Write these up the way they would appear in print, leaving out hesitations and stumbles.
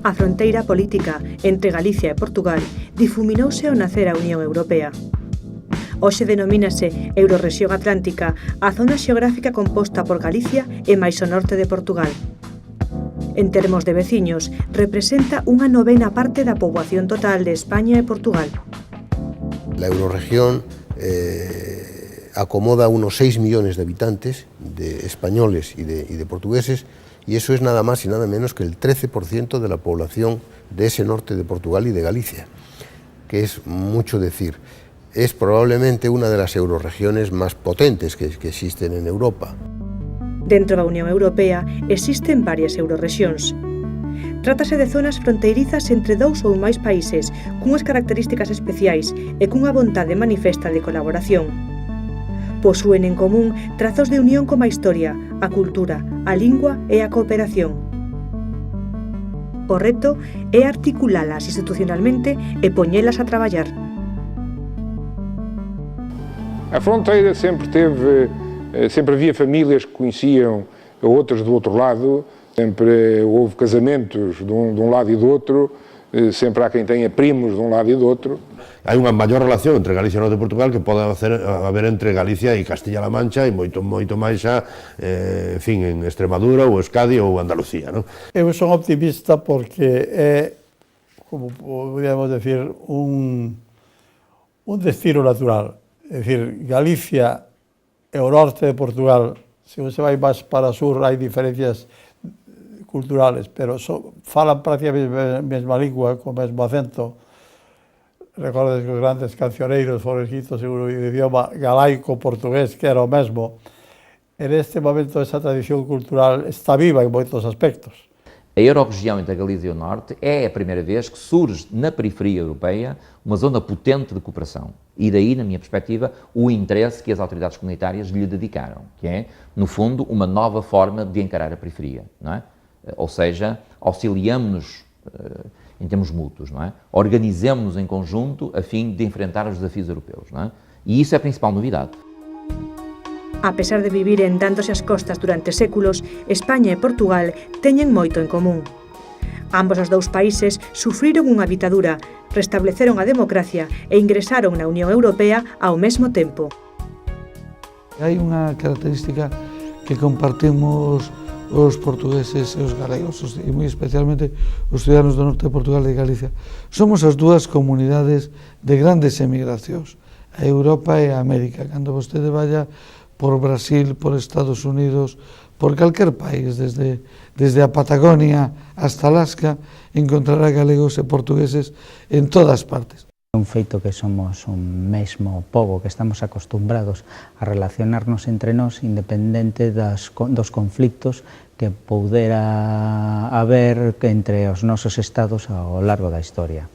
A fronteira política entre Galicia e Portugal difuminouse ao nacer a Unión Europea. Hoxe denomínase Eurorrexión Atlántica a zona xeográfica composta por Galicia e máis o norte de Portugal. En termos de veciños, representa unha novena parte da poboación total de España e Portugal. La Eurorregión acomoda unos 6 millones de habitantes, de españoles y de portugueses, y eso es nada más y nada menos que el 13% de la población de ese norte de Portugal y de Galicia, que es mucho decir. Es probablemente una de las eurorregiones más potentes que existen en Europa. Dentro da Unión Europea existen varias eurorrexións. Trátase de zonas fronteirizas entre dous ou máis países cunhas características especiais e cunha vontade manifesta de colaboración. Posúen en común trazos de unión como a historia, a cultura, a lingua e a cooperación. O reto é articulalas institucionalmente e poñelas a traballar. A fronteira sempre havia famílias que conheciam outras do outro lado. Sempre houve casamentos de um lado e do outro, sempre há quem tenha primos de um lado e do outro. Hai unha maior relación entre Galicia e o norte de Portugal que pode haber entre Galicia e Castilla-La Mancha e moito máis en Extremadura ou Euskadi ou Andalucía, non? Eu son optimista porque é, como podríamos decir, un destino natural. É dicir, Galicia e o norte de Portugal, se você vai máis para o sur, hai diferencias culturales, pero falan prácticamente a mesma lingua, co mesmo acento. Recordes que os grandes cancioneiros foron escritos en un idioma galaico-portugués, que era o mesmo. En este momento, esa tradición cultural está viva en moitos aspectos. A Eurorregião entre a Galiza e o Norte é a primeira vez que surge na periferia europeia uma zona potente de cooperação. E daí, na minha perspectiva, o interesse que as autoridades comunitárias lhe dedicaram, que é, no fundo, uma nova forma de encarar a periferia, não é? Ou seja, auxiliamos-nos em termos mútuos, não é? Organizemos-nos em conjunto a fim de enfrentar os desafios europeus, não é? E isso é a principal novidade. A pesar de viviren dándose as costas durante séculos, España e Portugal teñen moito en común. Ambos os dous países sufriron unha ditadura, restableceron a democracia e ingresaron na Unión Europea ao mesmo tempo. Hai unha característica que compartimos os portugueses e os galegos, e moi especialmente os ciudadanos do norte de Portugal e de Galicia. Somos as dúas comunidades de grandes emigracións, a Europa e a América. Cando vostede vaya por Brasil, por Estados Unidos, por calquer país, desde a Patagonia hasta Alaska, encontrará galegos e portugueses en todas partes. É un feito que somos un mesmo pobo, que estamos acostumbrados a relacionarnos entre nós independente dos conflictos que poudera haber entre os nosos estados ao largo da historia.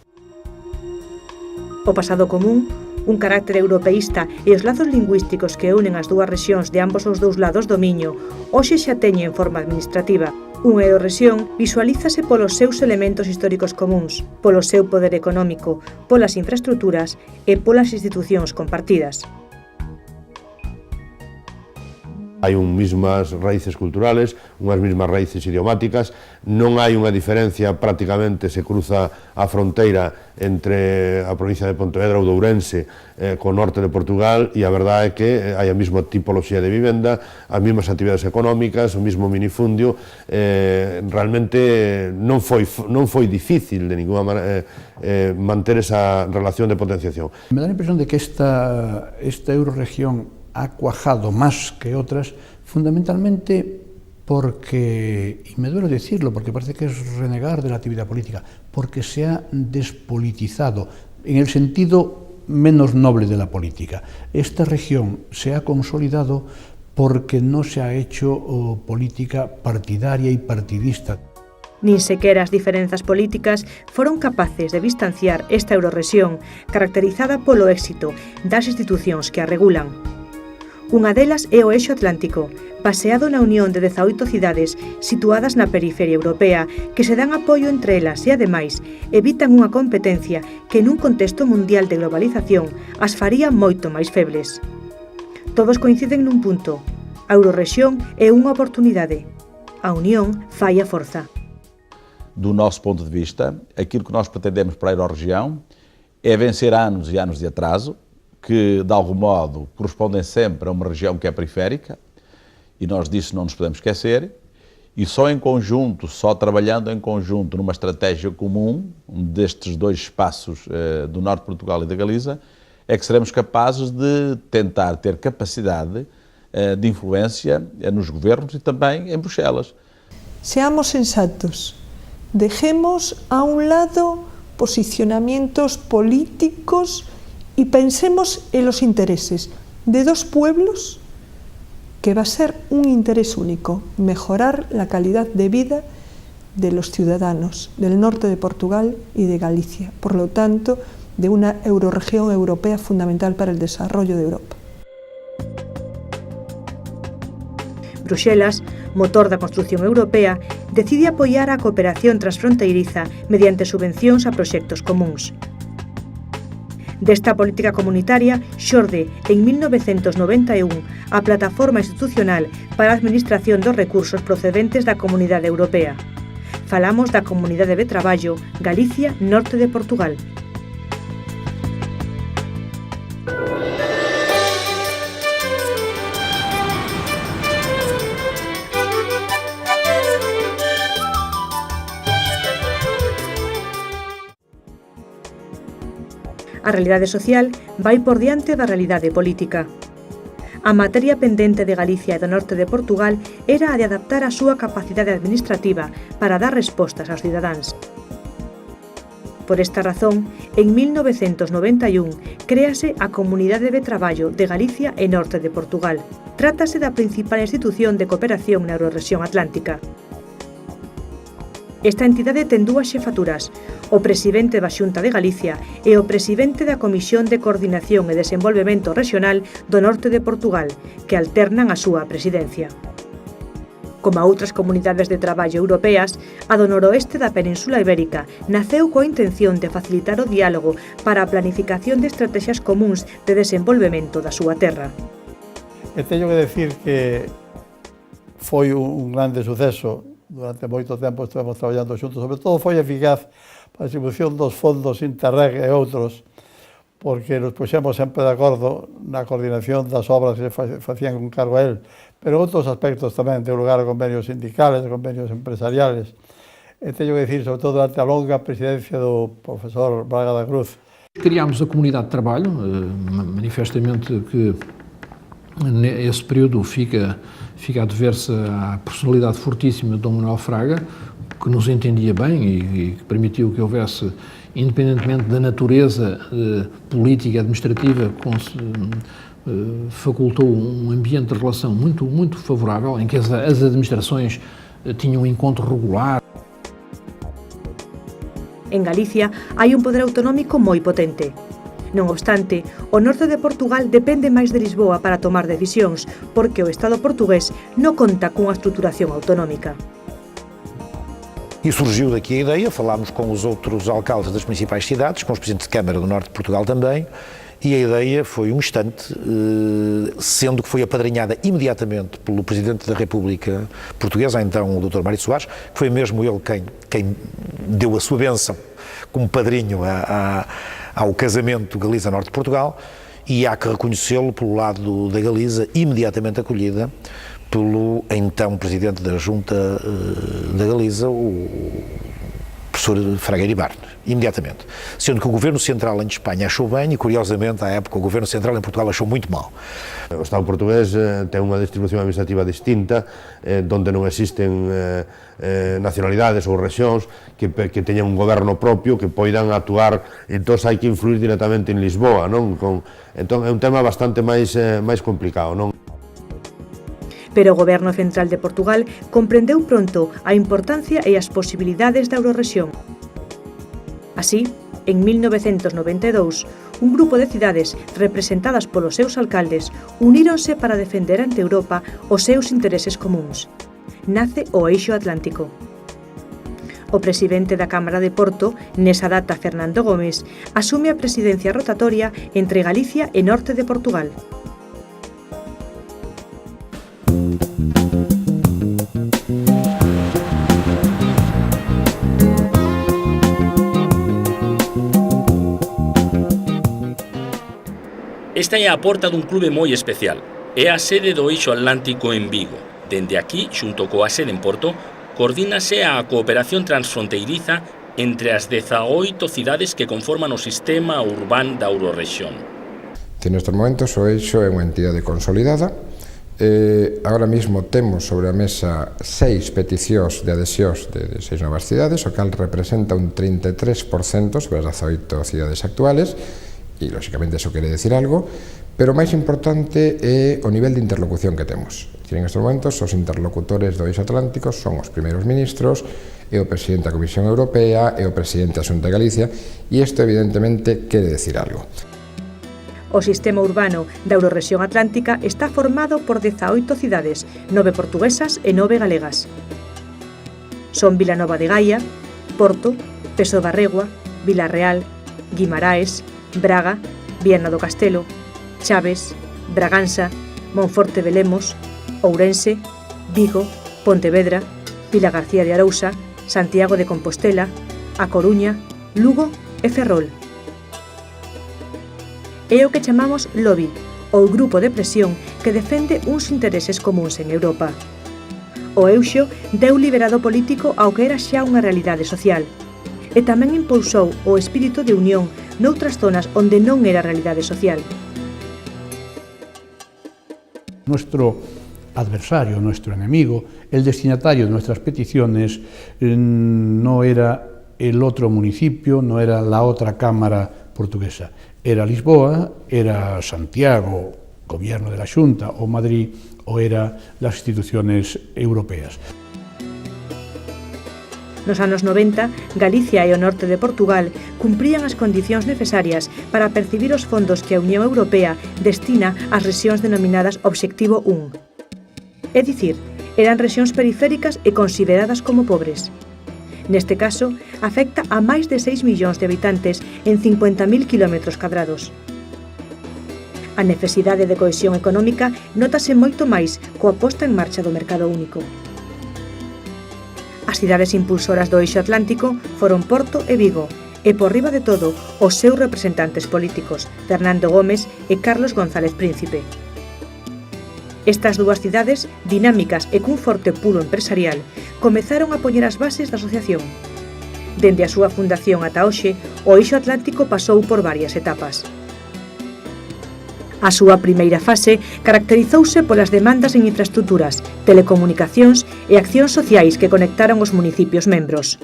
O pasado común, un carácter europeísta e os lazos lingüísticos que unen as dúas rexións de ambos os dous lados do Miño, hoxe xa teñen forma administrativa. Unha eurorrexión visualízase polos seus elementos históricos comuns, polo seu poder económico, polas infraestructuras e polas institucións compartidas. Hai mismas raíces culturales, unhas mismas raíces idiomáticas, non hai unha diferencia, prácticamente se cruza a fronteira entre a provincia de Pontevedra ou de Ourense co norte de Portugal, e a verdade é que hai a mesma tipoloxía de vivenda, as mesmas actividades económicas, o mesmo minifundio. Realmente non foi difícil de ninguna maneira manter esa relación de potenciación. Me dá a impresión de que esta eurorregión ha cuajado más que otras, fundamentalmente porque, y me duele decirlo, porque parece que es renegar de la actividad política, porque se ha despolitizado, en el sentido menos noble de la política. Esta región se ha consolidado porque no se ha hecho política partidaria y partidista. Nin sequera as diferenzas políticas foron capaces de distanciar esta eurorrexión, caracterizada polo éxito das institucións que a regulan. Unha delas é o Eixo Atlántico, baseado na unión de 18 cidades situadas na periferia europea que se dan apoio entre elas e, ademais, evitan unha competencia que nun contexto mundial de globalización as faría moito máis febles. Todos coinciden nun punto: a eurorrexión é unha oportunidade. A unión fai a forza. Do nosso ponto de vista, aquilo que nós pretendemos para a Euro-região é vencer anos e anos de atraso, que de algum modo correspondem sempre a uma região que é periférica, e nós disso não nos podemos esquecer, e só em conjunto, só trabalhando em conjunto numa estratégia comum destes dois espaços do norte de Portugal e da Galiza, é que seremos capazes de tentar ter capacidade de influência nos governos e também em Bruxelas. Seamos sensatos, dejemos a un lado posicionamientos políticos y pensemos en los intereses de dos pueblos que va a ser un interés único, mejorar la calidad de vida de los ciudadanos del norte de Portugal y de Galicia, por lo tanto, de una eurorregión europea fundamental para el desarrollo de Europa. Bruxelas, motor da construción europea, decide apoiar a cooperación transfronteiriza mediante subvencións a proxectos comuns. Desta política comunitaria xorde en 1991 a Plataforma Institucional para a Administración dos Recursos procedentes da Comunidade Europea. Falamos da Comunidade de Traballo Galicia, norte de Portugal. A realidade social vai por diante da realidade política. A materia pendente de Galicia e do norte de Portugal era a de adaptar a súa capacidade administrativa para dar respostas aos cidadáns. Por esta razón, en 1991 créase a Comunidade de Traballo de Galicia e Norte de Portugal. Trátase da principal institución de cooperación na Eurorrexión Atlántica. Esta entidade ten dúas xefaturas, o presidente da Xunta de Galicia e o presidente da Comisión de Coordinación e Desenvolvemento Rexional do Norte de Portugal, que alternan a súa presidencia. Como a outras comunidades de traballo europeas, a do noroeste da Península Ibérica naceu coa intención de facilitar o diálogo para a planificación de estrategias comuns de desenvolvemento da súa terra. E teño que decir que foi un grande suceso. Durante moito tempo estivemos traballando xuntos, sobre todo foi eficaz para a distribución dos fondos Interreg e outros, porque nos puxemos sempre de acordo na coordinación das obras que se facían con cargo a él, pero outros aspectos tamén, deu lugar a convenios sindicales, a convenios empresariales. E teño que decir, sobre todo durante a longa presidencia do profesor Braga da Cruz. Criámos a comunidade de trabalho, manifestamente que esse período fica a dever-se à personalidade fortíssima de Dom Manuel Fraga, que nos entendia bem e que permitiu que houvesse, independentemente da natureza política e administrativa, facultou um ambiente de relação muito favorável, em que as administrações tinham um encontro regular. En Galicia hai un poder autonómico moi potente. Non obstante, o norte de Portugal depende máis de Lisboa para tomar decisións, porque o Estado portugués non conta cunha estruturación autonómica. E surgiu daqui a ideia, falámos com os outros alcaldes das principais cidades, com os presidentes de Câmara do Norte de Portugal também, e a ideia foi um instante, sendo que foi apadrinhada imediatamente pelo Presidente da República Portuguesa, então o Dr. Mário Soares, que foi mesmo ele quem deu a sua bênção como padrinho ao casamento Galiza-Norte de Portugal, e há que reconhecê-lo pelo lado da Galiza, imediatamente acolhida pelo então Presidente da Junta da Galiza, o professor Fragueiro Ibarne, imediatamente. Sendo que o Governo Central em Espanha achou bem e, curiosamente, à época, o Governo Central em Portugal achou muito mal. O Estado portugués ten unha distribución administrativa distinta, donde non existen nacionalidades ou rexións que teñan un goberno propio que poidan actuar, entón hai que influir directamente en Lisboa, non? Entón é un tema bastante máis complicado, non? Pero o Goberno Central de Portugal comprendeu pronto a importancia e as posibilidades da Eurorrexión. Así, en 1992, un grupo de cidades representadas polos seus alcaldes uníronse para defender ante Europa os seus intereses comuns. Nace o Eixo Atlántico. O presidente da Cámara de Porto, nesa data Fernando Gómez, asume a presidencia rotatoria entre Galicia e Norte de Portugal. Esta é a porta dun clube moi especial. É a sede do Eixo Atlántico en Vigo. Dende aquí, xunto coa sede en Porto, coordínase a cooperación transfronteiriza entre as 18 cidades que conforman o sistema urbano da Eurorrexión. Nestes momentos o Eixo é unha entidade consolidada. Agora mesmo temos sobre a mesa 6 peticións de adhesións de 6 novas cidades, o cal representa un 33% sobre as 18 cidades actuales, e lóxicamente eso quere decir algo, pero o máis importante é o nivel de interlocución que temos. En estes momentos, os interlocutores do Eixo Atlántico son os primeiros ministros, é o presidente da Comisión Europea, é o presidente da Xunta de Galicia, e isto evidentemente quere decir algo. O sistema urbano da Eurorrexión Atlántica está formado por 18 cidades, 9 portuguesas e 9 galegas. Son Vilanova de Gaia, Porto, Peso da Regua, Vilarreal, Guimaraes, Braga, Viana do Castelo, Chaves, Bragança, Monforte de Lemos, Ourense, Vigo, Pontevedra, Vilagarcía de Arousa, Santiago de Compostela, A Coruña, Lugo e Ferrol. É o que chamamos lobby, ou grupo de presión que defende uns intereses comuns en Europa. O Eixo deu liberado político ao que era xa unha realidade social, e tamén impulsou o espírito de unión noutras zonas onde non era realidade social. Nuestro adversario, nuestro enemigo, el destinatario de nuestras peticiones no era el otro municipio, no era la otra cámara portuguesa. Era Lisboa, era Santiago, gobierno de la Xunta, o Madrid, o era las instituciones europeas. Nos anos 90, Galicia e o norte de Portugal cumprían as condicións necesarias para percibir os fondos que a Unión Europea destina ás rexións denominadas Obxectivo 1. É dicir, eran rexións periféricas e consideradas como pobres. Neste caso, afecta a máis de 6 millóns de habitantes en 50.000 km². A necesidade de cohesión económica nótase moito máis coa posta en marcha do mercado único. As cidades impulsoras do Eixo Atlántico foron Porto e Vigo, e por riba de todo, os seus representantes políticos, Fernando Gómez e Carlos González Príncipe. Estas dúas cidades, dinámicas e cun forte pulo empresarial, comezaron a poñer as bases da asociación. Dende a súa fundación ata hoxe, o Eixo Atlántico pasou por varias etapas. A súa primeira fase caracterizouse polas demandas en infraestructuras, telecomunicacións e accións sociais que conectaron os municipios membros.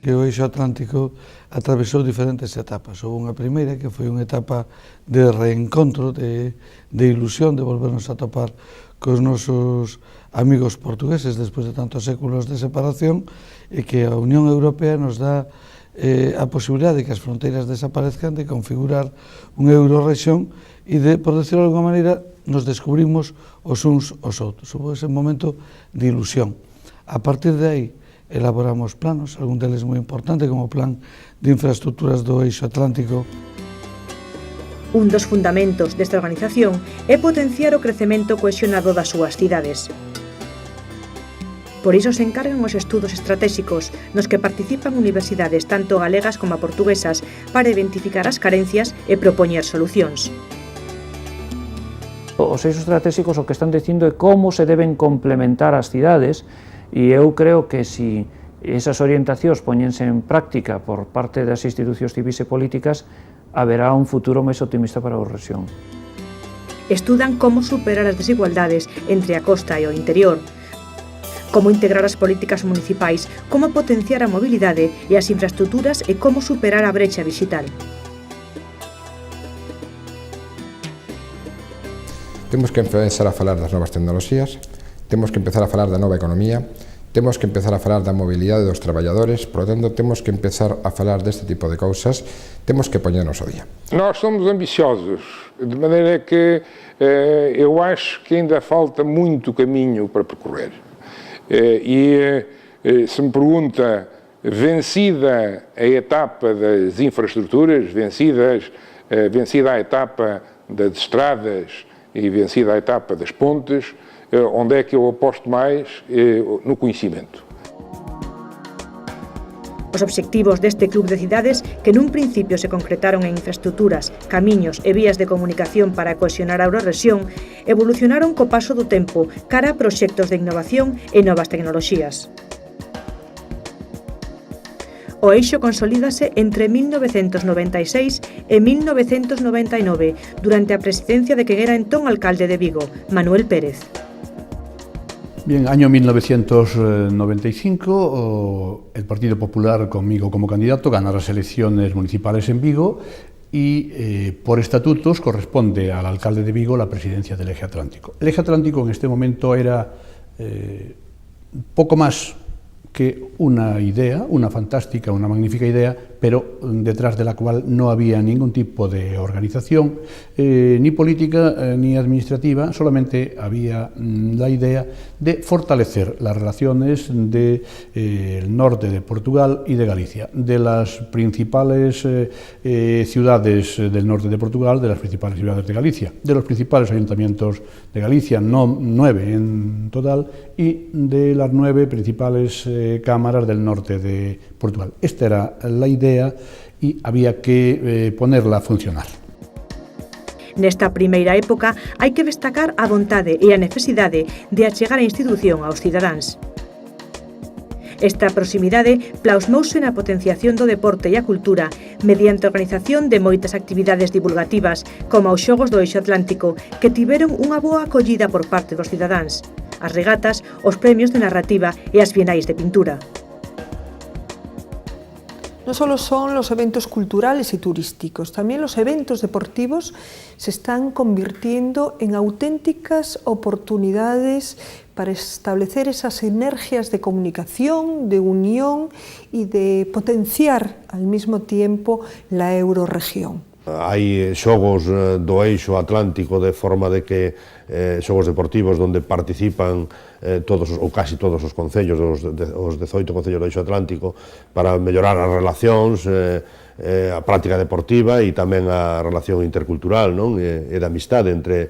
O Eixo Atlántico atravesou diferentes etapas. Houve unha primeira que foi unha etapa de reencontro, de ilusión, de volvernos a topar cos nosos amigos portugueses despois de tantos séculos de separación, e que a Unión Europea nos dá a posibilidade de que as fronteiras desaparezcan, de configurar unha Eurorrexión e de, por decirlo de alguma maneira, nos descubrimos os uns os outros. Houve ese momento de ilusión. A partir de aí, elaboramos planos, algún deles moi importante, como o plan de infraestructuras do Eixo Atlántico. Un dos fundamentos desta organización é potenciar o crecemento cohesionado das súas cidades. Por iso se encargan os estudos estratégicos nos que participan universidades tanto galegas como portuguesas para identificar as carencias e propoñer solucións. Os eixos estratégicos o que están dicindo é como se deben complementar as cidades, e eu creo que se esas orientacións poñense en práctica por parte das institucións civis e políticas, haberá un futuro máis optimista para a rexión. Estudan como superar as desigualdades entre a costa e o interior, como integrar as políticas municipais, como potenciar a mobilidade e as infraestructuras e como superar a brecha digital. Temos que empezar a falar das novas tecnoloxías, temos que empezar a falar da nova economía, temos que empezar a falar da mobilidade dos traballadores, por lo tanto, temos que empezar a falar deste tipo de cousas, temos que poñernos ao día. Nós somos ambiciosos, de maneira que eu acho que ainda falta muito caminho para percorrer. Se me pergunta, vencida a etapa das infraestruturas, vencida a etapa das estradas e vencida a etapa das pontes, onde é que eu aposto mais? No conhecimento. Os obxectivos deste club de cidades, que nun principio se concretaron en infraestructuras, camiños e vías de comunicación para cohesionar a Eurorrexión, evolucionaron co paso do tempo cara a proxectos de innovación e novas tecnoloxías. O eixo consolídase entre 1996 e 1999, durante a presidencia de quen era entón alcalde de Vigo, Manuel Pérez. Bien, año 1995, el Partido Popular, conmigo como candidato, gana las elecciones municipales en Vigo y por estatutos corresponde al alcalde de Vigo la presidencia del Eje Atlántico. El Eje Atlántico en este momento era poco más que una idea, una fantástica, una magnífica idea, pero detrás de la cual no había ningún tipo de organización, ni política ni administrativa, solamente había la idea de fortalecer las relaciones del norte de Portugal y de Galicia, de las principales ciudades del norte de Portugal, de las principales ciudades de Galicia, de los principales ayuntamientos de Galicia, 9 en total, y de las 9 principales cámaras del norte de Portugal. Esta era la idea e había que ponerla a funcionar. Nesta primeira época hai que destacar a vontade e a necesidade de achegar a institución aos cidadáns. Esta proximidade plasmouse na potenciación do deporte e a cultura mediante a organización de moitas actividades divulgativas, como os Xogos do Eixo Atlántico, que tiveron unha boa acollida por parte dos cidadáns, as regatas, os premios de narrativa e as bienais de pintura. No solo son los eventos culturales y turísticos, también los eventos deportivos se están convirtiendo en auténticas oportunidades para establecer esas sinergias de comunicación, de unión y de potenciar al mismo tiempo la eurorregión. Hai xogos do eixo atlántico de forma de que xogos deportivos onde participan todos ou casi todos os concellos, os 18 concellos do eixo atlántico, para mellorar as relacións, a práctica deportiva e tamén a relación intercultural, non? E de amistade entre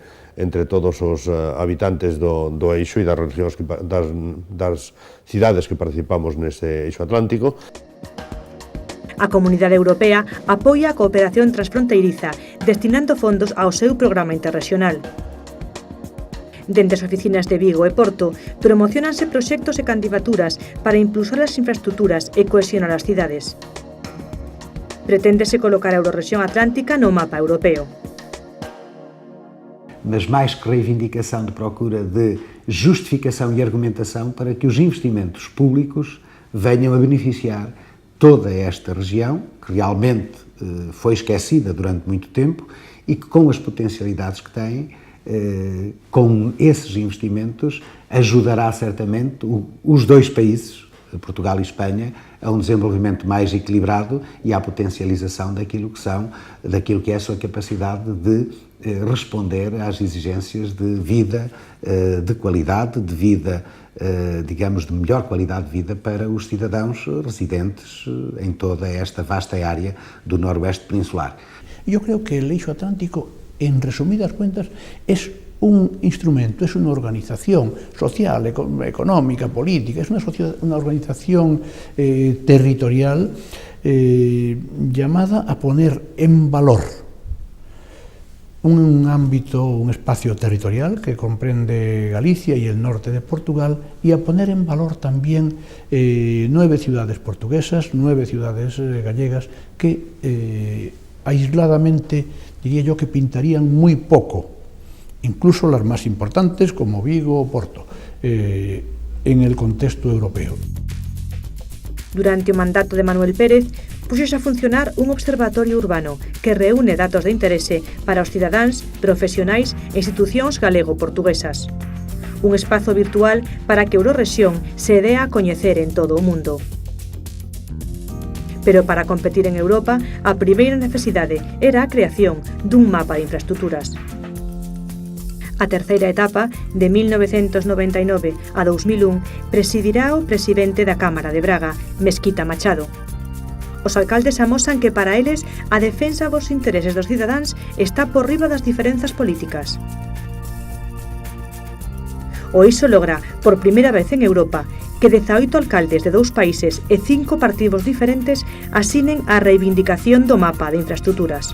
todos os habitantes do eixo e das cidades que participamos nese eixo atlántico. A Comunidade Europea apoia a cooperación transfronteiriza, destinando fondos ao seu programa interregional. Dende as oficinas de Vigo e Porto, promocionanse proxectos e candidaturas para impulsar as infraestructuras e cohesionar as cidades. Preténdese colocar a Eurorrexión Atlántica no mapa europeo. Mas mais que reivindicação de procura de justificação e argumentação para que os investimentos públicos venham a beneficiar toda esta região, que realmente foi esquecida durante muito tempo e que, com as potencialidades que tem, com esses investimentos, ajudará certamente os dois países, Portugal e Espanha, a um desenvolvimento mais equilibrado e à potencialização daquilo que é a sua capacidade de responder às exigências de vida, de qualidade de vida, digamos, de melhor qualidade de vida para os cidadãos residentes em toda esta vasta área do noroeste peninsular. Yo creo que el eixo atlántico, en resumidas cuentas, es un instrumento, es una organización social, económica, política, es una organización territorial llamada a poner en valor un ámbito, un espacio territorial que comprende Galicia y el norte de Portugal, y a poner en valor también 9 ciudades portuguesas, 9 ciudades gallegas que aisladamente, diría yo, que pintarían muy poco, incluso las más importantes como Vigo o Porto, en el contexto europeo. Durante o mandato de Manuel Pérez, puxose a funcionar un observatorio urbano que reúne datos de interese para os cidadáns, profesionais e institucións galego-portuguesas. Un espazo virtual para que Eurorrexión se dea a coñecer en todo o mundo. Pero para competir en Europa, a primeira necesidade era a creación dun mapa de infraestructuras. A terceira etapa, de 1999 a 2001, presidirá o presidente da Cámara de Braga, Mesquita Machado. Os alcaldes amosan que para eles a defensa dos intereses dos cidadáns está por riba das diferenzas políticas. O iso logra, por primeira vez en Europa, que 18 alcaldes de 2 países e 5 partidos diferentes asinen a reivindicación do mapa de infraestructuras.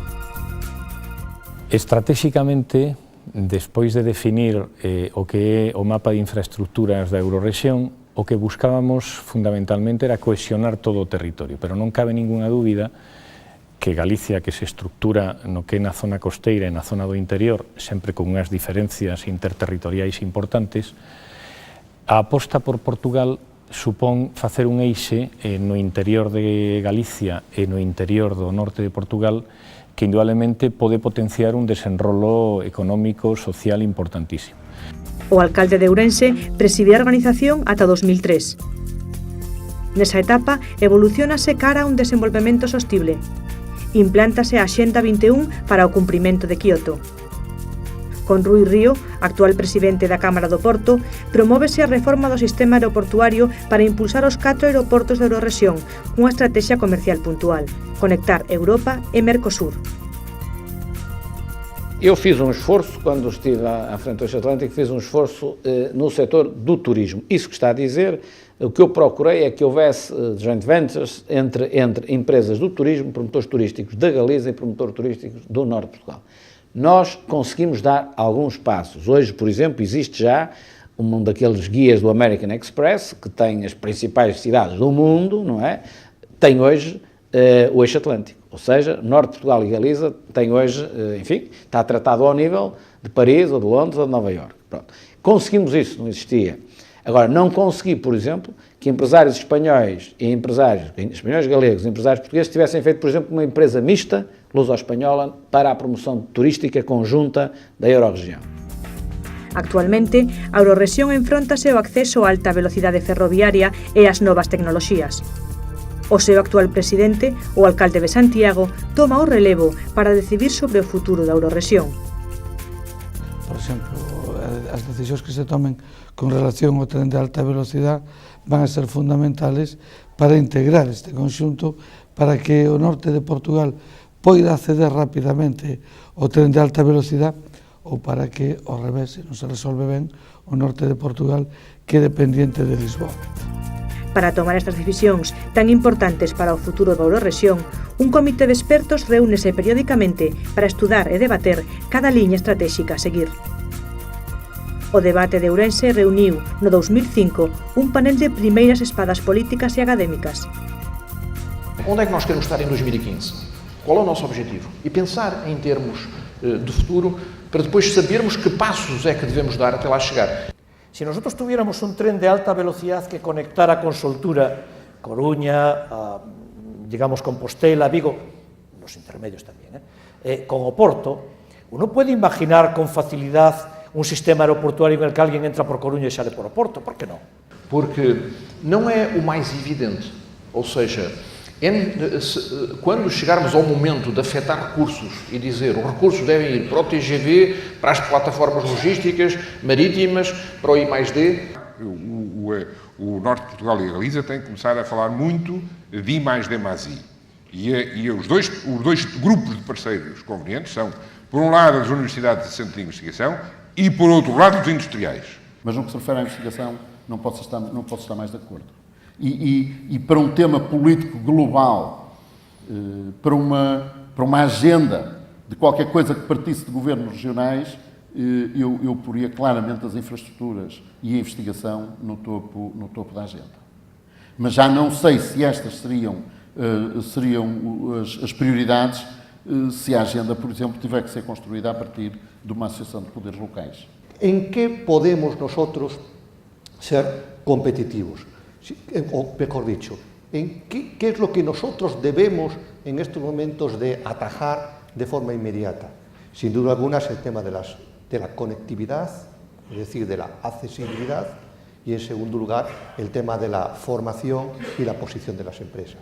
Estratéxicamente, despois de definir o que é o mapa de infraestructuras da Eurorrexión, o que buscábamos fundamentalmente era cohesionar todo o territorio, pero non cabe ninguna dúbida que Galicia, que se estructura no que é na zona costeira e na zona do interior, sempre con unhas diferencias interterritoriais importantes, a aposta por Portugal supón facer un eixe no interior de Galicia e no interior do norte de Portugal que indudablemente pode potenciar un desenrolo económico, social importantísimo. O alcalde de Ourense preside a organización ata 2003. Nesa etapa, evolucionase cara a un desenvolvemento sostible. Implántase a Axenda 21 para o cumprimento de Kioto. Con Rui Río, actual presidente da Cámara do Porto, promóvese a reforma do sistema aeroportuario para impulsar os 4 aeroportos da Eurorrexión, unha estrategia comercial puntual, conectar Europa e Mercosur. Eu fiz um esforço, quando estive à frente do Eixo Atlântico, fiz um esforço no setor do turismo. Isso que está a dizer, o que eu procurei é que houvesse joint ventures entre empresas do turismo, promotores turísticos da Galiza e promotores turísticos do Norte de Portugal. Nós conseguimos dar alguns passos. Hoje, por exemplo, existe já um daqueles guias do American Express, que tem as principais cidades do mundo, não é? Tem hoje o Eixo Atlântico. Ou seja, Norte de Portugal e Galiza tem hoje, enfim, está tratado ao nível de Paris, ou de Londres, ou de Nova Iorque. Pronto. Conseguimos isso, não existia. Agora, não consegui, por exemplo, que empresários espanhóis e empresários galegos e empresários portugueses tivessem feito, por exemplo, uma empresa mista, luso-espanhola, para a promoção turística conjunta da Eurorregião. Actualmente, a Eurorrexión enfróntase ao acceso a alta velocidade ferroviaria e ás novas tecnoloxías. O seu actual presidente, o alcalde de Santiago, toma o relevo para decidir sobre o futuro da Eurorrexión. Por exemplo, as decisións que se tomen con relación ao tren de alta velocidade van a ser fundamentales para integrar este conxunto para que o norte de Portugal poida acceder rapidamente ao tren de alta velocidade ou para que, ao revés, se non se resolve ben, o norte de Portugal quede pendiente de Lisboa. Para tomar estas decisións tan importantes para o futuro da Eurorrexión, un comité de expertos reúnese periódicamente para estudar e debater cada liña estratégica a seguir. O debate de Ourense reuniu, no 2005, un panel de primeiras espadas políticas e académicas. Onde é que nós queremos estar em 2015? Qual é o nosso objetivo? E pensar em termos de futuro para depois sabermos que passos é que devemos dar até lá chegar. Si nosotros tuviéramos un tren de alta velocidad que conectara con Soltura, Coruña, digamos Compostela, Vigo, los intermedios también, con Oporto, uno puede imaginar con facilidad un sistema aeroportuario en el que alguien entra por Coruña e sale por Oporto, por que non? Porque não é o mais evidente, ou seja, quando chegarmos ao momento de afetar recursos e dizer os recursos devem ir para o TGV, para as plataformas logísticas, marítimas, para o I+D. O Norte de Portugal e a Galiza têm que começar a falar muito de I+D+I. E os dois grupos de parceiros convenientes são, por um lado, as universidades e centros de investigação e, por outro lado, os industriais. Mas no que se refere à investigação, não posso estar mais de acordo. E para um tema político global, para uma agenda de qualquer coisa que partisse de governos regionais, eu poria claramente as infraestruturas e a investigação no topo da agenda. Mas já não sei se estas seriam as prioridades se a agenda, por exemplo, tiver que ser construída a partir de uma associação de poderes locais. Em que podemos nosotros ser competitivos? O mejor dicho, ¿qué es lo que nosotros debemos en estos momentos de atajar de forma inmediata? Sin duda alguna es el tema de la conectividad, es decir, de la accesibilidad, y en segundo lugar el tema de la formación y la posición de las empresas.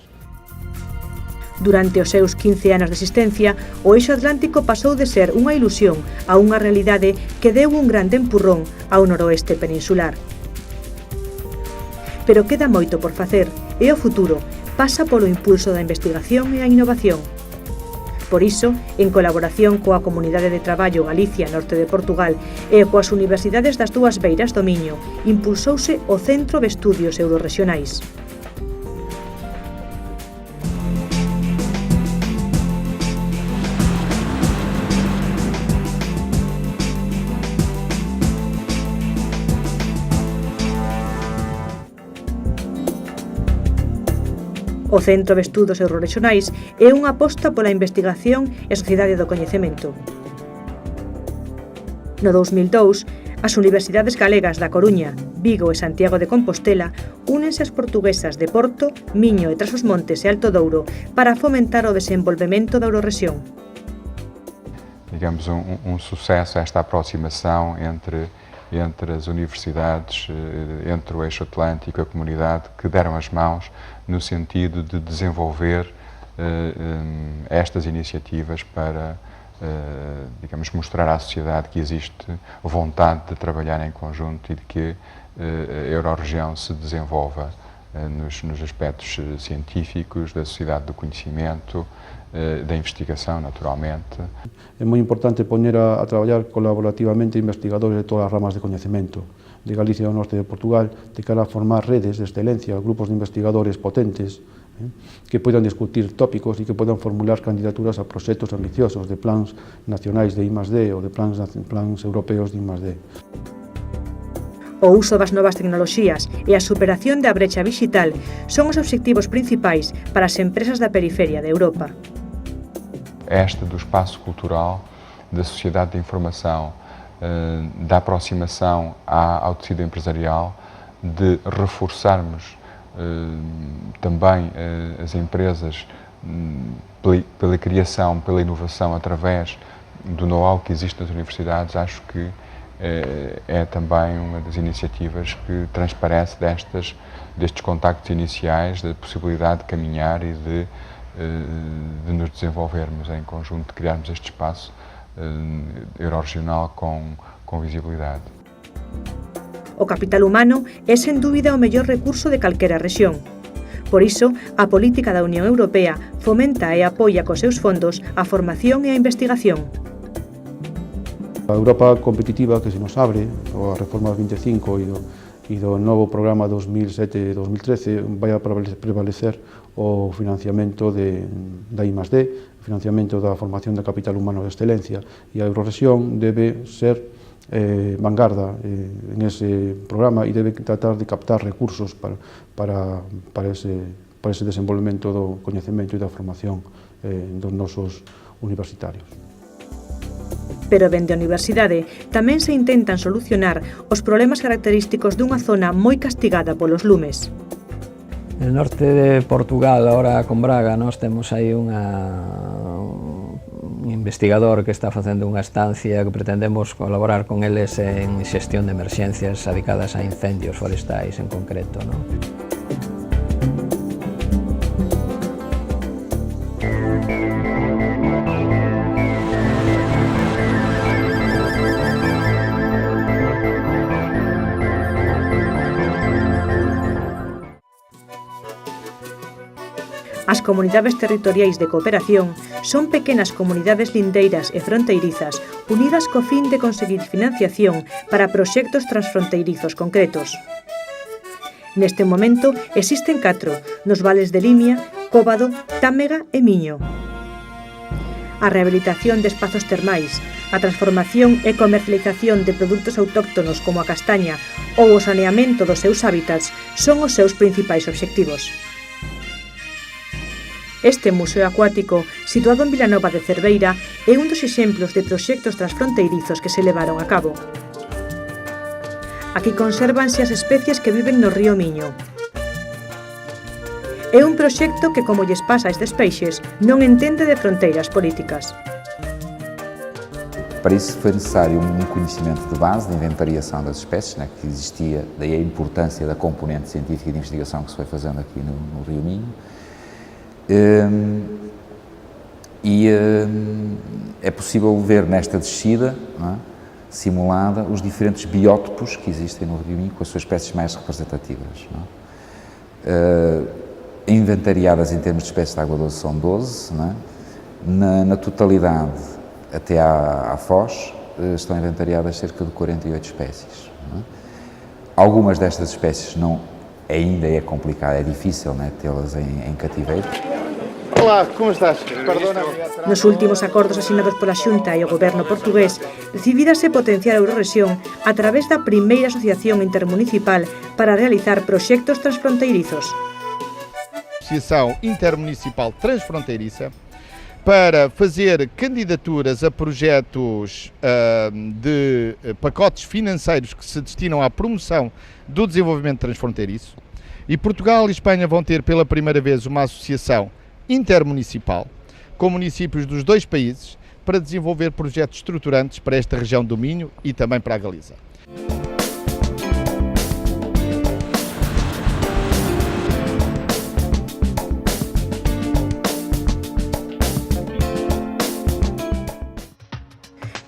Durante os seus 15 anos de existencia, o Eixo Atlántico pasou de ser unha ilusión a unha realidade que deu un grande empurrón ao noroeste peninsular. Pero queda moito por facer e o futuro pasa polo impulso da investigación e a innovación. Por iso, en colaboración coa Comunidade de Traballo Galicia Norte de Portugal e coas universidades das dúas beiras do Miño, impulsouse o Centro de Estudios Eurorregionais. O Centro de Estudos Eurorregionais é unha aposta pola investigación e a sociedade do coñecemento. No 2002, as universidades galegas da Coruña, Vigo e Santiago de Compostela únense ás portuguesas de Porto, Miño e Trás-os-Montes e Alto Douro para fomentar o desenvolvemento da Eurorrexión. Digamos, sucesso esta aproximação entre as universidades, entre o eixo atlântico e a comunidade, que deram as mãos no sentido de desenvolver estas iniciativas para, digamos, mostrar à sociedade que existe vontade de trabalhar em conjunto e de que a Eurorregião se desenvolva nos aspectos científicos, da sociedade do conhecimento, da investigação, naturalmente. É moi importante poñer a traballar colaborativamente investigadores de todas as ramas de coñecemento de Galicia e do norte de Portugal, de cara a formar redes de excelencia, grupos de investigadores potentes, que poidan discutir tópicos e que poidan formular candidaturas a proxectos ambiciosos de plans nacionais de I+D ou de plans europeos de I+D. O uso das novas tecnoloxías e a superación da brecha dixital son os obxectivos principais para as empresas da periferia de Europa. Esta do espaço cultural, da sociedade de informação, da aproximação ao tecido empresarial, de reforçarmos também as empresas pela criação, pela inovação, através do know-how que existe nas universidades, acho que é também uma das iniciativas que transparece destes contactos iniciais, da possibilidade de caminhar e de nos desenvolvermos em conjunto, de criarmos este espaço eurorregional com visibilidade. O capital humano é, sen dúbida, o mellor recurso de calquera rexión. Por iso, a política da Unión Europea fomenta e apoia cos seus fondos a formación e a investigación. A Europa competitiva que se nos abre, a Reforma 25 e do novo programa 2007-2013, vai a prevalecer o financiamento da I+D, o financiamento da formación de capital humano de excelencia, e a Eurorrexión debe ser vanguarda en ese programa e debe tratar de captar recursos para ese desenvolvemento do coñecemento e da formación dos nosos universitarios. Pero dende a universidade tamén se intentan solucionar os problemas característicos dunha zona moi castigada polos lumes. No norte de Portugal, ahora con Braga, nós temos aí un investigador que está facendo unha estancia que pretendemos colaborar con eles en xestión de emerxencias adicadas a incendios forestais en concreto, non? As comunidades territoriais de cooperación son pequenas comunidades lindeiras e fronteirizas unidas co fin de conseguir financiación para proxectos transfronteirizos concretos. Neste momento existen 4 nos vales de Limia, Cóbado, Támega e Miño. A rehabilitación de espazos termais, a transformación e comercialización de produtos autóctonos como a castaña ou o saneamento dos seus hábitats son os seus principais obxectivos. Este museo acuático, situado en Vilanova de Cerveira, é un dos exemplos de proxectos transfronteirizos que se levaron a cabo. Aquí consérvanse as especies que viven no río Miño. É un proxecto que, como lles pasa a estes peixes, non entende de fronteiras políticas. Para isso foi necessário um conhecimento de base, de inventariação das espécies, né, que existia, daí a importância da componente científica de investigação que se foi fazendo aqui no rio Minho. É possível ver nesta descida, não é, simulada, os diferentes biótopos que existem no rio Minho, com as suas espécies mais representativas. Não é? Inventariadas em termos de espécies de água doce são 12, não é? Na totalidade, até à Foz, estão inventariadas cerca de 48 espécies. Algumas destas espécies ainda é complicado, é difícil, né, tê-las em cativeiro. Olá, como estás? Perdona. Nos últimos acordos asinados pola Xunta e o Goberno portugués, decidírase potenciar a Eurorrexión a través da primeira asociación intermunicipal para realizar proxectos transfronteirizos. Associação Intermunicipal Transfronteiriça para fazer candidaturas a projetos de pacotes financeiros que se destinam à promoção do desenvolvimento transfronteiriço. E Portugal e Espanha vão ter pela primeira vez uma associação intermunicipal com municípios dos dois países para desenvolver projetos estruturantes para esta região do Minho e também para a Galiza.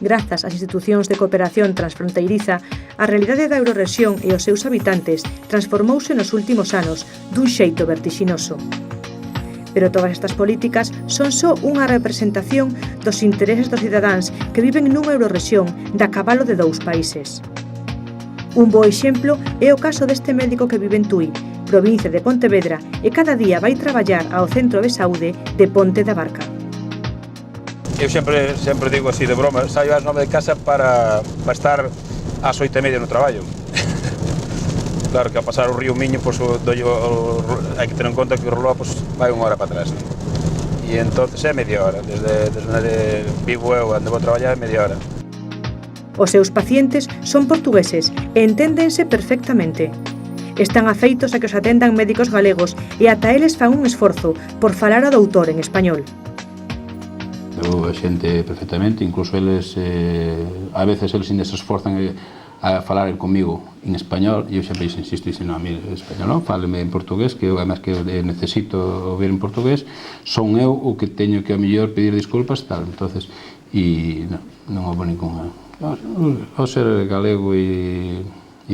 Grazas ás institucións de cooperación transfronteiriza, a realidade da Eurorrexión e os seus habitantes transformouse nos últimos anos dun xeito vertixinoso. Pero todas estas políticas son só unha representación dos intereses dos cidadáns que viven nunha Eurorrexión da cabalo de dous países. Un bo exemplo é o caso deste médico que vive en Tui, provincia de Pontevedra, e cada día vai traballar ao Centro de Saúde de Ponte da Barca. Eu sempre digo así de broma, saio ás 9 de casa para estar ás 8:30 no traballo. Claro que ao pasar o río Miño, pois, hai que ter en conta que o reloj vai unha hora para atrás. E entonces é media hora, desde onde vivo eu, onde vou traballar é media hora. Os seus pacientes son portugueses e enténdense perfectamente. Están afeitos a que os atendan médicos galegos e ata eles fan un esforzo por falar ao doutor en español. Eu a xente perfectamente, incluso eles, a veces eles ainda se esforzan a falar comigo en español, e eu sempre insisto, dicen, non, a mí español non, fáleme en portugués, que eu, además, que eu necesito ouvir en portugués, son eu o que teño que, ao mellor, pedir disculpas, tal, entonces, e non houve ninguna. Ao ser galego e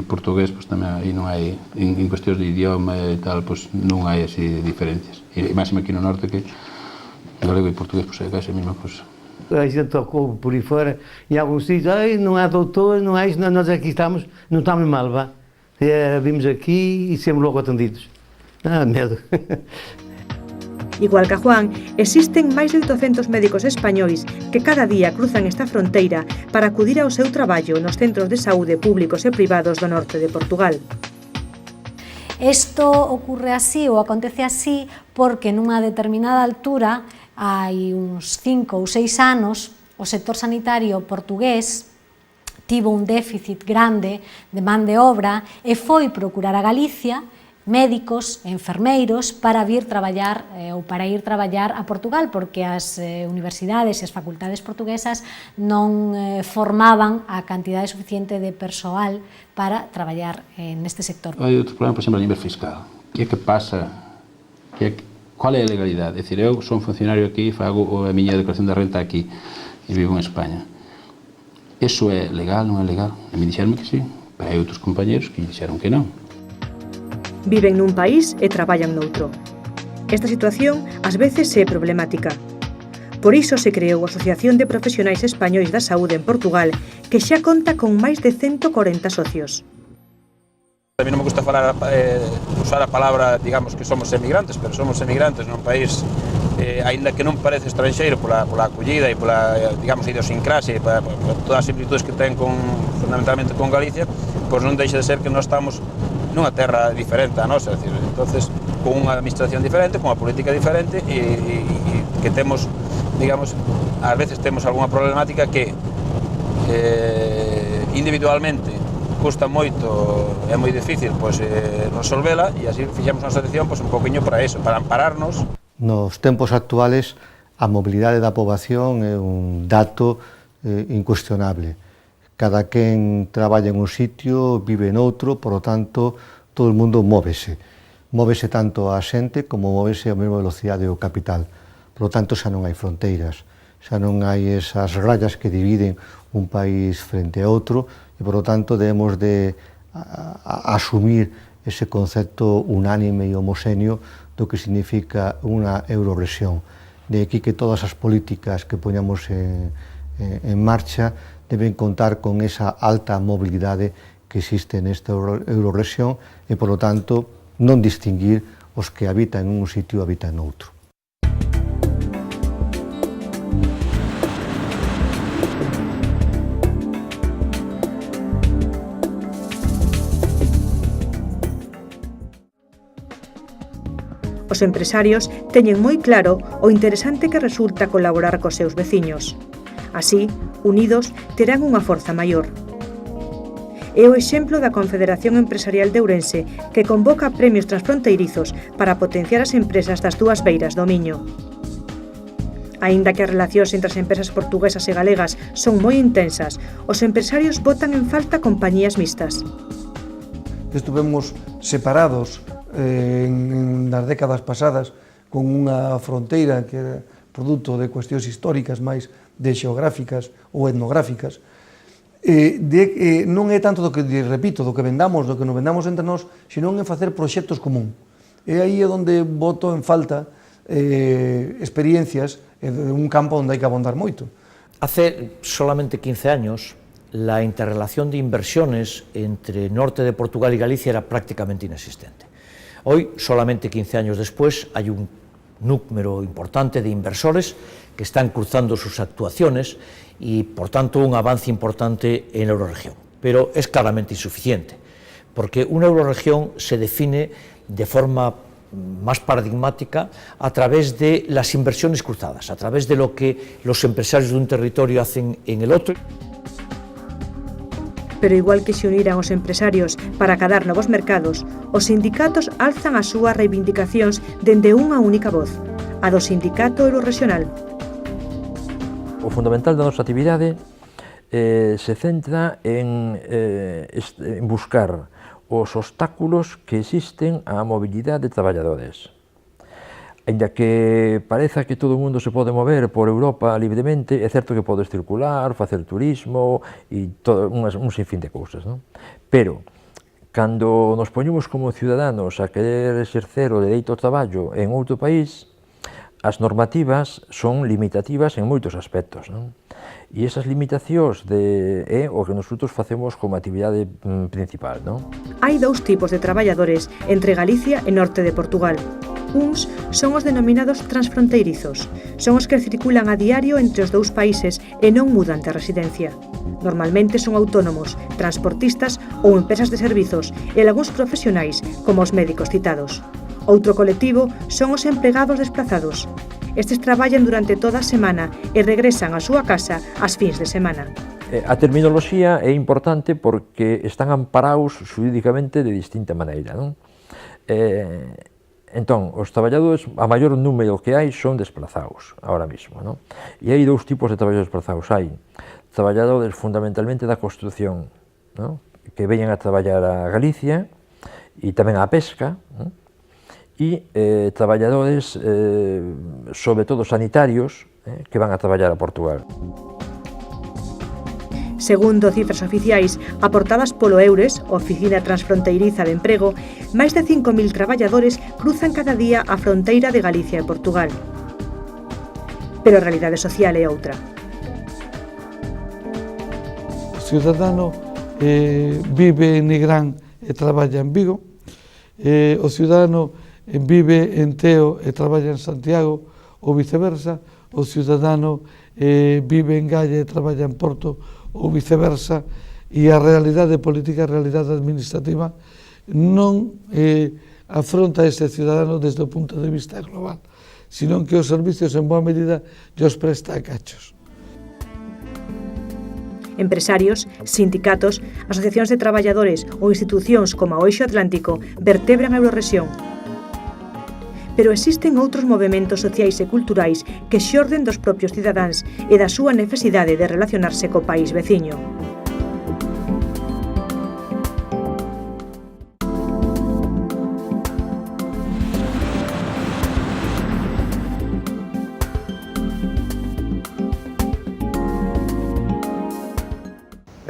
portugués, pois tamén aí non hai, en cuestións de idioma e tal, pois non hai así diferencias. E máximo aquí no norte que galego e portugués, pois é case a mesma coisa. A gente tocou por aí fora, em alguns sítios, não há doutor, não há isto, nós aqui estamos, não estamos mal, vá. Vimos aqui e somos logo atendidos. Medo. Igual que a Juan, existen máis de 800 médicos españois que cada día cruzan esta fronteira para acudir ao seu traballo nos centros de saúde públicos e privados do norte de Portugal. Isto ocurre así ou acontece así porque nunha determinada altura, hai uns 5 ou 6 anos, o sector sanitario portugués tivo un déficit grande de man de obra e foi procurar a Galicia médicos, enfermeiros para vir traballar ou para ir traballar a Portugal porque as universidades e as facultades portuguesas non formaban a cantidade suficiente de persoal para traballar neste sector. Hai outro problema, por exemplo, a nivel fiscal. Que é que pasa? Qual é a legalidade? É dicir, eu sou un funcionario aquí, fago a miña declaración de renta aquí e vivo en España. Eso é legal, non é legal? E me dixeron que sí, pero hai outros compañeros que dixeron que non. Viven nun país e traballan noutro. Esta situación ás veces é problemática. Por iso se creou a Asociación de Profesionais Españois da Saúde en Portugal, que xa conta con máis de 140 socios. A mí non me gusta usar a palabra, digamos, que somos emigrantes, pero somos emigrantes nun país, aínda que non parece estranxeiro pola acollida e pola, digamos, idiosincrasia e por todas as similitudes que ten fundamentalmente con Galicia, pois non deixa de ser que nós estamos nunha terra diferente a nosa, entonces, con unha administración diferente, con unha política diferente e que temos, digamos, ás veces temos algunha problemática que individualmente custa moito, é moi difícil resolvela e así fixemos unha asociación un poquinho para eso, para ampararnos. Nos tempos actuales a mobilidade da poboación é un dato incuestionable. Cada quen traballa en un sitio, vive en outro, por lo tanto, todo o mundo móvese. Móvese tanto a xente como móvese a mesma velocidade o capital. Por lo tanto, xa non hai fronteiras, xa non hai esas rayas que dividen un país frente a outro e, por lo tanto, debemos de asumir ese concepto unánime e homoxéneo do que significa unha eurorrexión. de aquí que todas as políticas que poñamos en marcha deben contar con esa alta mobilidade que existe nesta eurorrexión e, polo tanto, non distinguir os que habitan en un sitio e habitan noutro. Os empresarios teñen moi claro o interesante que resulta colaborar cos seus veciños. Así, unidos, terán unha forza maior. É o exemplo da Confederación Empresarial de Ourense, que convoca premios transfronteirizos para potenciar as empresas das dúas beiras do Miño. Aínda que as relacións entre as empresas portuguesas e galegas son moi intensas, os empresarios botan en falta compañías mixtas. Estuvemos separados nas décadas pasadas con unha fronteira que era produto de cuestións históricas máis de xeográficas ou etnográficas. Non é tanto do que, repito, do que vendamos, do que nos vendamos entre nós, senón en facer proxectos común. E aí é onde boto en falta experiencias en un campo onde hai que abondar moito. Hace solamente 15 años, la interrelación de inversiones entre norte de Portugal y Galicia era prácticamente inexistente. Hoy, solamente 15 años después, hay un número importante de inversores que están cruzando sus actuaciones y, por tanto, un avance importante en la eurorregión. Pero es claramente insuficiente, porque una eurorregión se define de forma más paradigmática a través de las inversiones cruzadas, a través de lo que los empresarios de un territorio hacen en el otro. Pero igual que se uniran os empresarios para acadar novos mercados, os sindicatos alzan as súas reivindicacións dende unha única voz, a do Sindicato Eurorregional. O fundamental da nosa actividade se centra en buscar os obstáculos que existen á mobilidade de traballadores. Ainda que pareza que todo o mundo se pode mover por Europa libremente, é certo que podes circular, facer turismo e un sinfín de cousas, non? Pero, cando nos poñemos como ciudadanos a querer exercer o dereito ao traballo en outro país, as normativas son limitativas en moitos aspectos, non? E esas limitacións é o que nosotros facemos como actividade principal, non? Hai dous tipos de traballadores entre Galicia e norte de Portugal. Uns son os denominados transfronteirizos. Son os que circulan a diario entre os dous países e non mudan de residencia. Normalmente son autónomos, transportistas ou empresas de servizos e algúns profesionais, como os médicos citados. Outro colectivo son os empregados desplazados. Estes traballan durante toda a semana e regresan á súa casa ás fins de semana. A terminoloxía é importante porque están amparados xurídicamente de distinta maneira, non? Entón, os traballadores, a maior número que hai son desplazados, ahora mismo, non? E hai dous tipos de traballadores desplazados. Hai traballadores fundamentalmente da construción, non? Que veñen a traballar a Galicia e tamén a pesca, non? E traballadores, sobre todo sanitarios, que van a traballar a Portugal. Segundo cifras oficiais aportadas polo EURES, Oficina Transfronteiriza de Emprego, máis de 5.000 traballadores cruzan cada día a fronteira de Galicia e Portugal. Pero a realidade social é outra. O ciudadano vive en Nigrán e traballa en Vigo, o ciudadano vive en Teo e traballa en Santiago, ou viceversa, o ciudadano vive en Galle e traballa en Porto, ou viceversa, e a realidade política, a realidade administrativa non afronta ese ciudadano desde o punto de vista global, sino que os servicios en boa medida os presta a cachos. Empresarios, sindicatos, asociacións de traballadores ou institucións como o Eixo Atlántico vertebran a eurorrexión. Pero existen outros movementos sociais e culturais que xorden dos propios cidadáns e da súa necesidade de relacionarse co país veciño.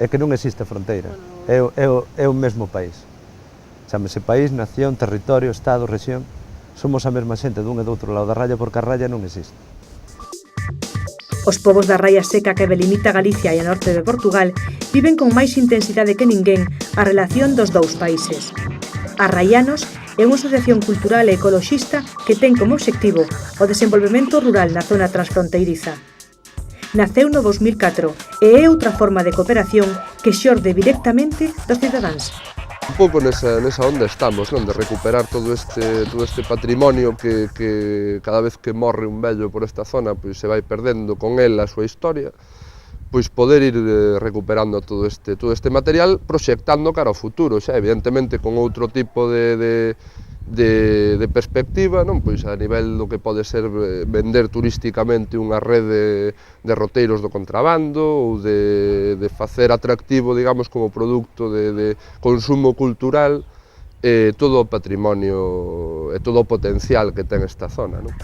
É que non existe fronteira, é o mesmo país. Chámese país, nación, territorio, estado, rexión. Somos a mesma xente dun e do outro lado da raya porque a raya non existe. Os povos da raia seca que delimita Galicia e o norte de Portugal viven con máis intensidade que ninguén a relación dos dous países. Arraianos é unha asociación cultural e ecoloxista que ten como obxectivo o desenvolvemento rural na zona transfronteiriza. Naceu no 2004 e é outra forma de cooperación que xorde directamente dos cidadáns. Un pouco nesa onda estamos, non? De recuperar todo este patrimonio que cada vez que morre un vello por esta zona pois se vai perdendo con el a súa historia, pois poder ir recuperando todo este material, proxectando cara ao futuro, xa evidentemente con outro tipo de perspectiva, non? Pois a nivel do que pode ser vender turísticamente unha rede de roteiros do contrabando ou de facer atractivo, digamos, como produto de consumo cultural todo o patrimonio e todo o potencial que ten esta zona, non?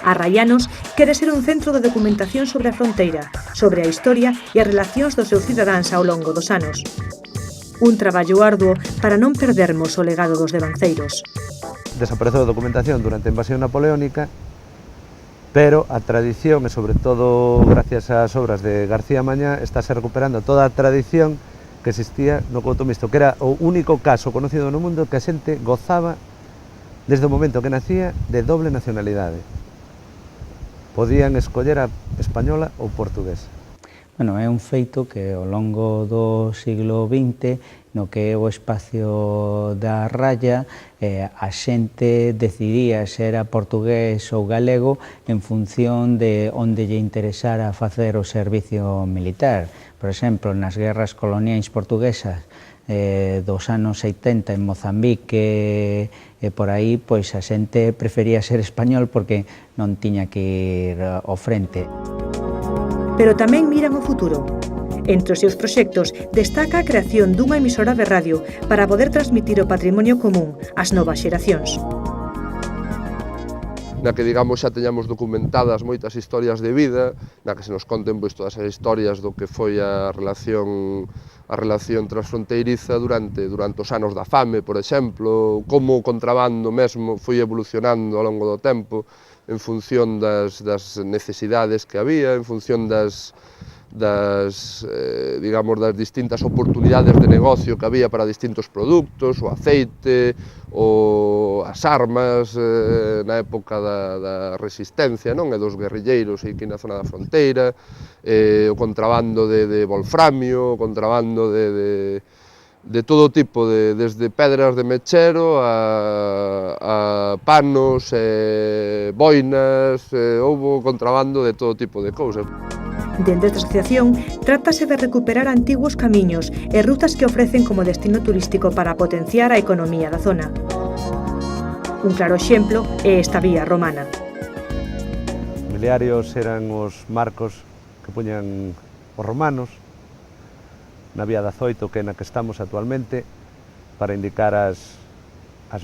Arraianos quere ser un centro de documentación sobre a fronteira, sobre a historia e as relacións dos seus cidadáns ao longo dos anos. Un traballo arduo para non perdermos o legado dos devanceiros. Desapareceu a documentación durante a invasión napoleónica, pero a tradición, e sobre todo gracias ás obras de García Mañá, estáse recuperando toda a tradición que existía no Couto Mixto, que era o único caso conocido no mundo que a xente gozaba desde o momento que nacía de doble nacionalidade. Podían escoller a española ou portuguesa. Bueno, é un feito que ao longo do siglo XX, no que é o espacio da raya, a xente decidía se era portugués ou galego en función de onde lle interesara facer o servicio militar. Por exemplo, nas guerras coloniais portuguesas dos anos 70 en Mozambique e por aí, pois a xente prefería ser español porque non tiña que ir ao frente. Pero tamén miran o futuro. Entre os seus proxectos destaca a creación dunha emisora de radio para poder transmitir o patrimonio común ás novas xeracións. Na que, digamos, xa teñamos documentadas moitas historias de vida, na que se nos conten pois todas as historias do que foi a relación transfronteiriza durante os anos da fame, por exemplo, como o contrabando mesmo foi evolucionando ao longo do tempo en función das necesidades que había, en función das distintas oportunidades de negocio que había para distintos produtos, o aceite, ou as armas na época da resistencia, non? E dos guerrilleiros aquí na zona da fronteira, o contrabando de wolframio, o contrabando de todo tipo, desde pedras de mechero a panos, boinas, houve contrabando de todo tipo de cousas. Dentro desta asociación, trátase de recuperar antigos camiños e rutas que ofrecen como destino turístico para potenciar a economía da zona. Un claro exemplo é esta vía romana. Os miliarios eran os marcos que puñan os romanos na vía 18, que é na que estamos actualmente, para indicar as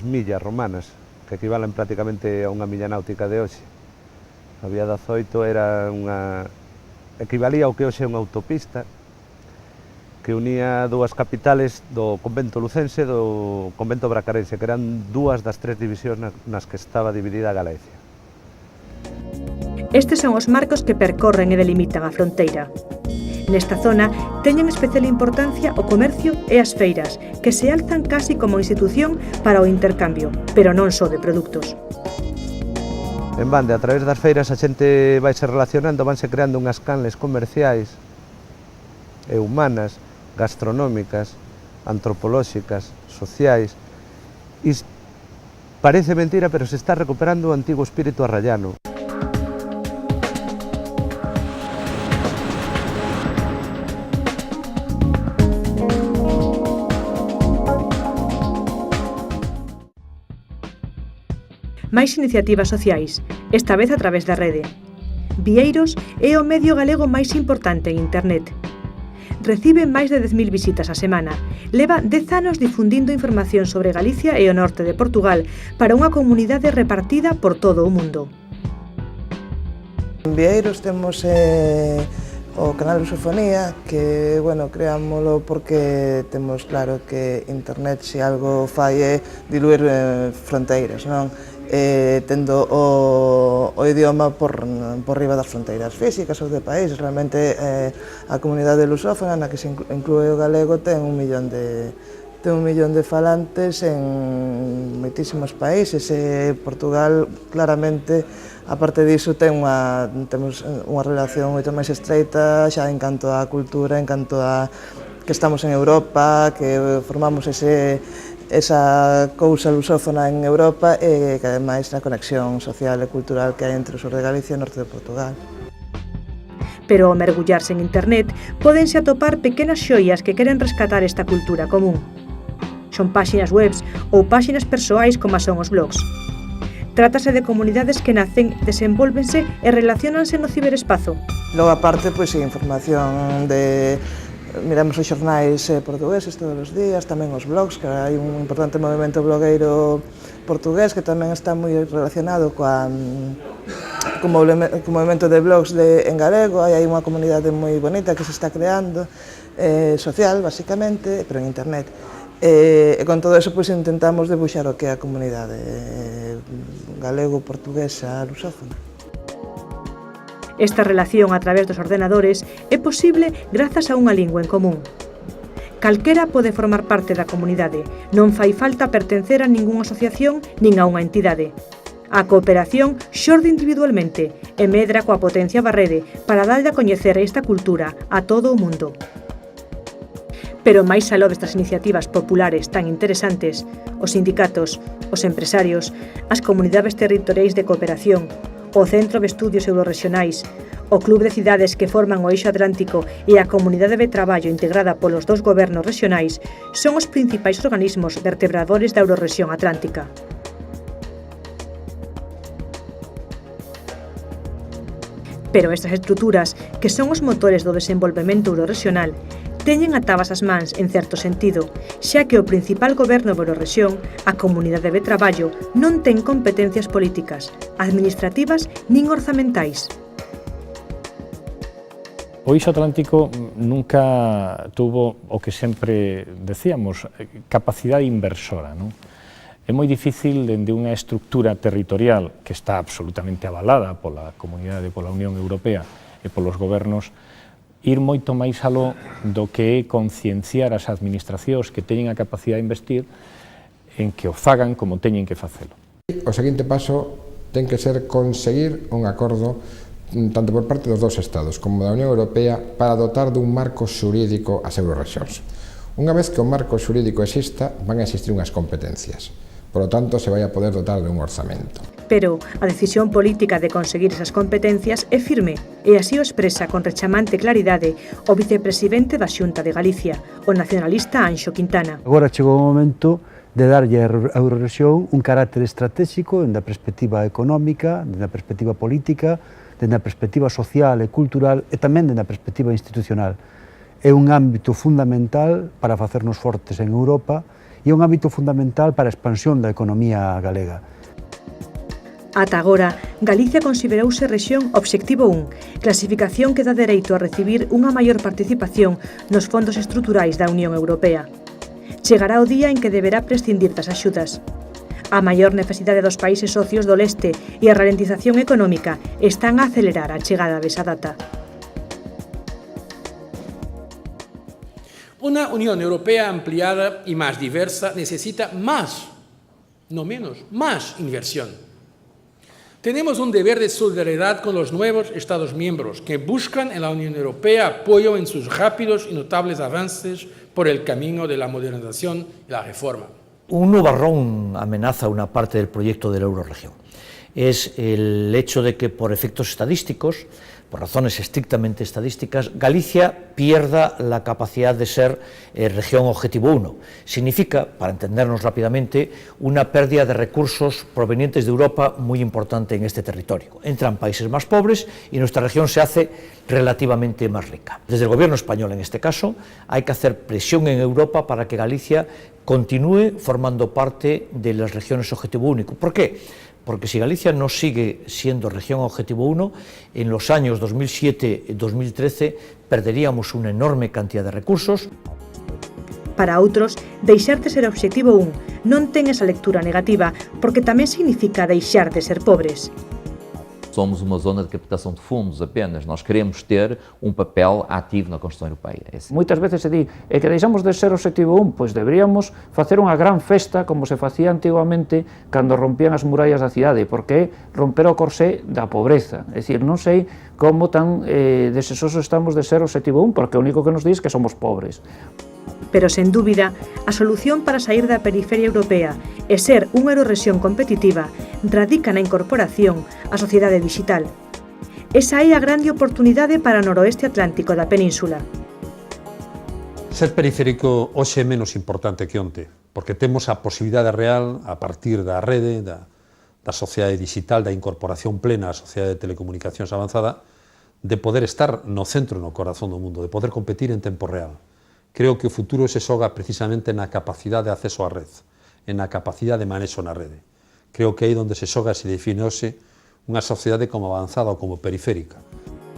millas romanas, que equivalen prácticamente a unha milla náutica de hoxe. A vía 18 era equivalía ao que hoxe é unha autopista que unía dúas capitales do convento lucense e do convento bracarense, que eran dúas das tres divisións nas que estaba dividida a Galicia. Estes son os marcos que percorren e delimitan a fronteira. Nesta zona teñen especial importancia o comercio e as feiras, que se alzan casi como institución para o intercambio, pero non só de produtos. En bande, a través das feiras a xente vaise relacionando, vanse creando unhas canles comerciais e humanas, gastronómicas, antropolóxicas, sociais. E parece mentira, pero se está recuperando o antigo espírito arraiano. Máis iniciativas sociais, esta vez a través da rede. Vieiros é o medio galego máis importante en internet. Recibe máis de 10.000 visitas a semana. Leva 10 anos difundindo información sobre Galicia e o norte de Portugal para unha comunidade repartida por todo o mundo. En Vieiros temos o canal Lusofonía, que, bueno, creámoslo porque temos claro que internet, se algo fai, é diluir fronteiras, non? tendo o idioma por riba das fronteiras físicas ou de países. Realmente a comunidade lusófona na que se inclúe o galego ten 1 millón de falantes en moitísimos países, e Portugal claramente, aparte diso, temos unha relación moito máis estreita xa en canto á cultura, en canto a que estamos en Europa, que formamos esa cousa lusófona en Europa, e que ademais na conexión social e cultural que hai entre o sur de Galicia e o norte de Portugal. Pero ao mergullarse en internet pódense atopar pequenas xoias que queren rescatar esta cultura común. Son páxinas webs ou páxinas persoais como son os blogs. Trátase de comunidades que nacen, desenvólvense e relaciónanse no ciberespazo. Logo, aparte, información de... Miramos os xornais portugueses todos os días, tamén os blogs, que hai un importante movimento blogueiro portugués que tamén está moi relacionado co movimento de blogs en galego. Hai unha comunidade moi bonita que se está creando, social, basicamente, pero en internet. E con todo eso intentamos debuxar o que é a comunidade galego-portuguesa lusófona. Esta relación a través dos ordenadores é posible grazas a unha lingua en común. Calquera pode formar parte da comunidade, non fai falta pertencer a ningunha asociación nin a unha entidade. A cooperación xorde individualmente e medra coa potencia barrede para darlle a coñecer esta cultura a todo o mundo. Pero máis aló destas iniciativas populares tan interesantes, os sindicatos, os empresarios, as comunidades territoriais de cooperación, o Centro de Estudios Eurorregionais, o Club de Cidades que forman o Eixo Atlántico e a Comunidade de Traballo integrada polos 2 gobernos regionais son os principais organismos vertebradores da Eurorrexión Atlántica. Pero estas estruturas, que son os motores do desenvolvemento eurorregional, teñen atadas as mans en certo sentido, xa que o principal goberno da Eurorrexión, a Comunidade de Traballo, non ten competencias políticas, administrativas nin orzamentais. O Eixo Atlántico nunca tuvo o que sempre decíamos, capacidade inversora, non? É moi difícil, dende unha estructura territorial que está absolutamente avalada pola Comunidade, pola Unión Europea e polos gobernos, ir moito máis aló do que é concienciar as administracións que teñen a capacidade de investir en que o fagan como teñen que facelo. O seguinte paso ten que ser conseguir un acordo tanto por parte dos 2 Estados como da Unión Europea para dotar dun marco xurídico as eurorrexións. Unha vez que o marco xurídico exista, van a existir unhas competencias. Por lo tanto, se vai a poder dotar de un orzamento. Pero a decisión política de conseguir esas competencias é firme, e así o expresa con rechamante claridade o vicepresidente da Xunta de Galicia, o nacionalista Anxo Quintana. Agora chegou o momento de darlle a Eurorrexión un carácter estratégico dende a perspectiva económica, dende a perspectiva política, dende a perspectiva social e cultural e tamén dende a perspectiva institucional. É un ámbito fundamental para facernos fortes en Europa e é un ámbito fundamental para a expansión da economía galega. Ata agora, Galicia considerouse rexión Obxectivo 1, clasificación que dá dereito a recibir unha maior participación nos fondos estruturais da Unión Europea. Chegará o día en que deberá prescindir das axudas. A maior necesidade dos países socios do leste e a ralentización económica están a acelerar a chegada desa data. Una Unión Europea ampliada y más diversa necesita más, no menos, más inversión. Tenemos un deber de solidaridad con los nuevos Estados miembros que buscan en la Unión Europea apoyo en sus rápidos y notables avances por el camino de la modernización y la reforma. Un nubarrón amenaza una parte del proyecto de la Eurorregión. Es el hecho de que por efectos estadísticos, por razones estrictamente estadísticas, Galicia pierda la capacidad de ser región Objetivo 1. Significa, para entendernos rápidamente, una pérdida de recursos provenientes de Europa muy importante en este territorio. Entran países más pobres y nuestra región se hace relativamente más rica. Desde el gobierno español, en este caso, hay que hacer presión en Europa para que Galicia continúe formando parte de las regiones Objetivo Único. ¿Por qué? Porque si Galicia no sigue siendo región Objetivo 1, en los años 2007 y 2013 perderíamos una enorme cantidad de recursos. Para outros, deixar de ser obxectivo 1 non ten esa lectura negativa, porque tamén significa deixar de ser pobres. Somos uma zona de captação de fundos apenas, nós queremos ter papel ativo na construção europeia. Moitas veces se di, é que deixamos de ser obxectivo 1, pois deberíamos facer unha gran festa como se facía antigamente cando rompían as murallas da cidade, porque é romper o corsé da pobreza. É dicir, non sei como tan deseosos estamos de ser obxectivo 1, porque o único que nos dis que somos pobres. Pero, sen dúbida, a solución para sair da periferia europea e ser unha eurorrexión competitiva radica na incorporación á sociedade digital. Esa é a grande oportunidade para o noroeste atlántico da península. Ser periférico hoxe é menos importante que onte, porque temos a posibilidade real, a partir da rede, da sociedade digital, da incorporación plena á sociedade de telecomunicacións avanzada, de poder estar no centro, no corazón do mundo, de poder competir en tempo real. Creo que o futuro se xoga precisamente na capacidade de acceso á red, en na capacidade de manexo na rede. Creo que é aí onde se xoga e se define hoxe unha sociedade como avanzada ou como periférica.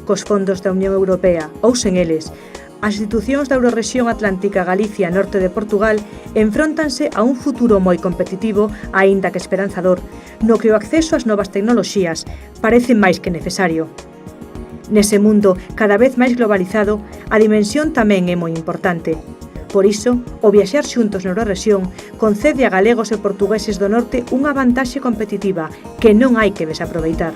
Cos fondos da Unión Europea ou sen eles, as institucións da Eurorrexión Atlántica Galicia e Norte de Portugal enfróntanse a un futuro moi competitivo, aínda que esperanzador, no que o acceso ás novas tecnoloxías parece máis que necesario. Nese mundo cada vez máis globalizado, a dimensión tamén é moi importante. Por iso, o viaxar xuntos na Eurorrexión concede a galegos e portugueses do norte unha vantaxe competitiva que non hai que desaproveitar.